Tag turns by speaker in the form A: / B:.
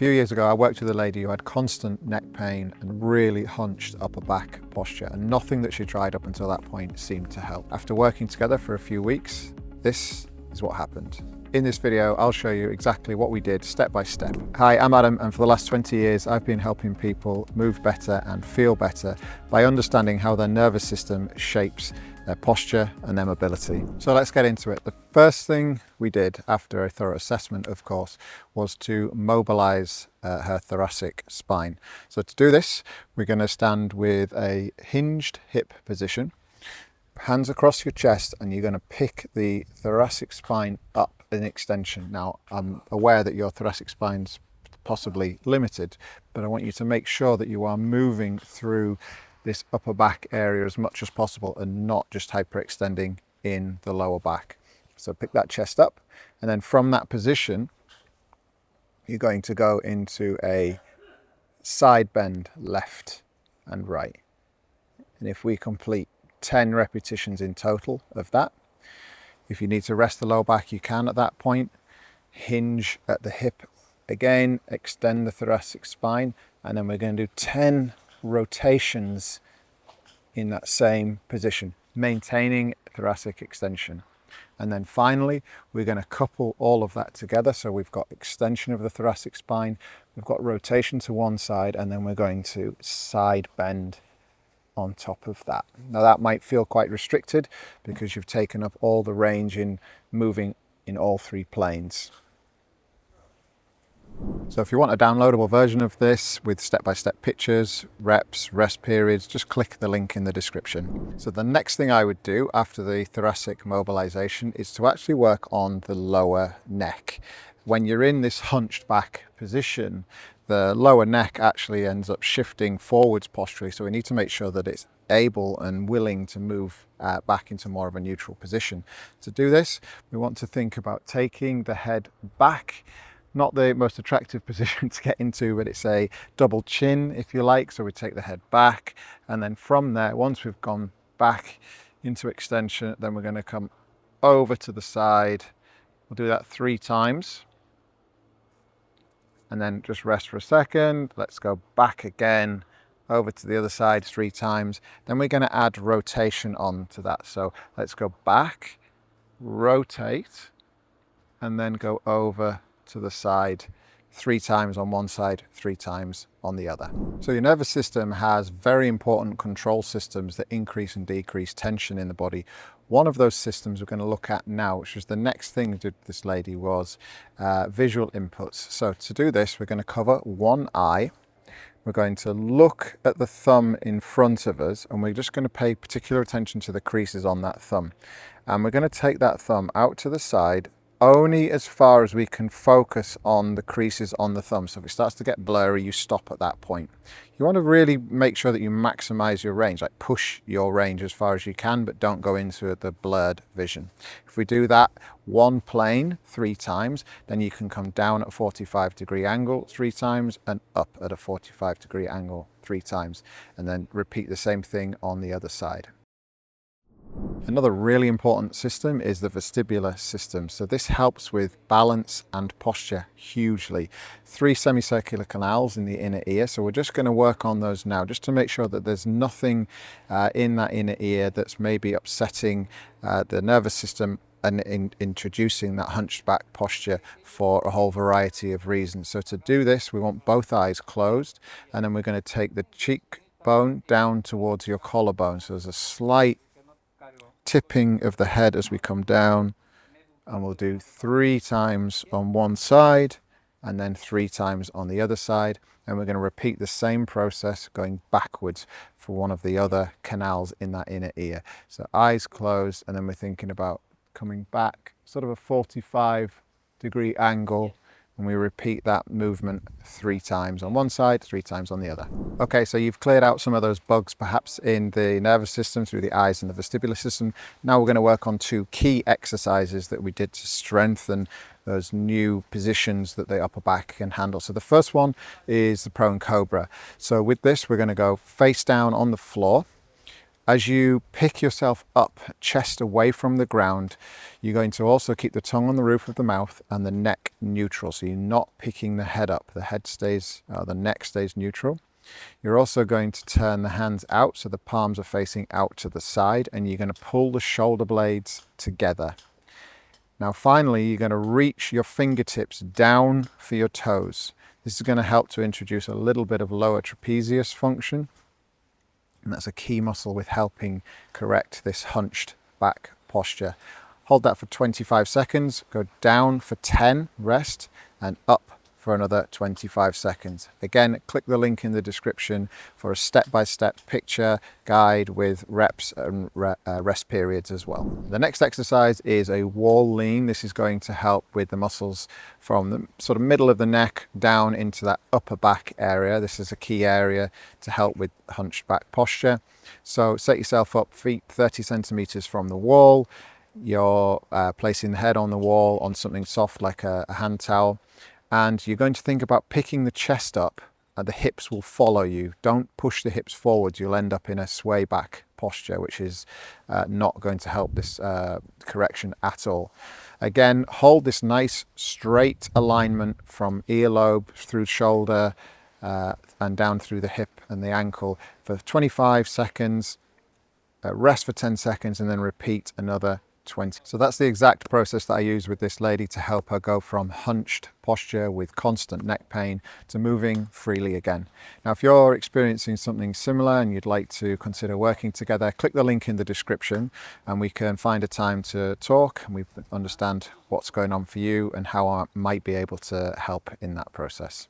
A: few years ago, I worked with a lady who had constant neck pain and really hunched upper back posture, and nothing that she tried up until that point seemed to help. After working together for a few weeks, this is what happened. In this video, I'll show you exactly what we did step by step. Hi, I'm Adam, and for the last 20 years, I've been helping people move better and feel better by understanding how their nervous system shapes their posture and their mobility. So let's get into it. The first thing we did after a thorough assessment, of course, was to mobilize her thoracic spine. So to do this, we're going to stand with a hinged hip position, hands across your chest, and you're going to pick the thoracic spine up in extension. Now, I'm aware that your thoracic spine's possibly limited, but I want you to make sure that you are moving through this upper back area as much as possible and not just hyperextending in the lower back. So pick that chest up, and then from that position, you're going to go into a side bend left and right. And if we complete 10 repetitions in total of that, if you need to rest the lower back, you can at that point. Hinge at the hip again, extend the thoracic spine, and then we're going to do 10 rotations in that same position, maintaining thoracic extension. And then finally, we're going to couple all of that together. So we've got extension of the thoracic spine, we've got rotation to one side, and then we're going to side bend on top of that. Now that might feel quite restricted because you've taken up all the range in moving in all three planes. So if you want a downloadable version of this with step-by-step pictures, reps, rest periods, just click the link in the description. So the next thing I would do after the thoracic mobilization is to actually work on the lower neck. When you're in this hunched back position, the lower neck actually ends up shifting forwards posturally, so we need to make sure that it's able and willing to move back into more of a neutral position. To do this, we want to think about taking the head back. Not the most attractive position to get into, but it's a double chin, if you like. So we take the head back, and then from there, once we've gone back into extension, then we're going to come over to the side. We'll do that 3 times. And then just rest for a second. Let's go back again, over to the other side 3 times. Then we're going to add rotation on to that. So let's go back, rotate, and then go over to the side 3 times on one side, 3 times on the other. So your nervous system has very important control systems that increase and decrease tension in the body. One of those systems we're going to look at now, which was the next thing we did with this lady, was visual inputs. So to do this, we're going to cover one eye. We're going to look at the thumb in front of us, and we're just going to pay particular attention to the creases on that thumb. And we're going to take that thumb out to the side only as far as we can focus on the creases on the thumb. So if it starts to get blurry, you stop at that point. You want to really make sure that you maximize your range, like push your range as far as you can, but don't go into the blurred vision. If we do that one plane 3 times, then you can come down at a 45-degree angle 3 times and up at a 45-degree angle 3 times, and then repeat the same thing on the other side. Another really important system is the vestibular system. So this helps with balance and posture hugely. 3 semicircular canals in the inner ear. So we're just going to work on those now, just to make sure that there's nothing in that inner ear that's maybe upsetting the nervous system and introducing that hunched back posture for a whole variety of reasons. So to do this, we want both eyes closed, and then we're going to take the cheekbone down towards your collarbone. So there's a slight tipping of the head as we come down, and we'll do 3 times on one side and then 3 times on the other side, and we're going to repeat the same process going backwards for one of the other canals in that inner ear. So eyes closed, and then we're thinking about coming back sort of a 45-degree angle, and we repeat that movement 3 times on one side, 3 times on the other. Okay, so you've cleared out some of those bugs perhaps in the nervous system through the eyes and the vestibular system. Now we're going to work on 2 key exercises that we did to strengthen those new positions that the upper back can handle. So the first one is the prone cobra. So with this, we're going to go face down on the floor. As you pick yourself up, chest away from the ground, you're going to also keep the tongue on the roof of the mouth and the neck neutral. So you're not picking the head up. The neck stays neutral. You're also going to turn the hands out so the palms are facing out to the side, and you're going to pull the shoulder blades together. Now finally, you're going to reach your fingertips down for your toes. This is going to help to introduce a little bit of lower trapezius function. And that's a key muscle with helping correct this hunched back posture. Hold that for 25 seconds, go down for 10, rest, and up for another 25 seconds. Again, click the link in the description for a step-by-step picture guide with reps and rest periods as well. The next exercise is a wall lean. This is going to help with the muscles from the sort of middle of the neck down into that upper back area. This is a key area to help with hunched back posture. So set yourself up, feet 30 centimeters from the wall. You're placing the head on the wall on something soft like a hand towel. And you're going to think about picking the chest up and the hips will follow you. Don't push the hips forwards. You'll end up in a sway back posture, which is not going to help this correction at all. Again, hold this nice straight alignment from earlobe through shoulder and down through the hip and the ankle for 25 seconds, rest for 10 seconds, and then repeat another 20. So that's the exact process that I use with this lady to help her go from hunched posture with constant neck pain to moving freely again. Now, if you're experiencing something similar and you'd like to consider working together, click the link in the description and we can find a time to talk and we understand what's going on for you and how I might be able to help in that process.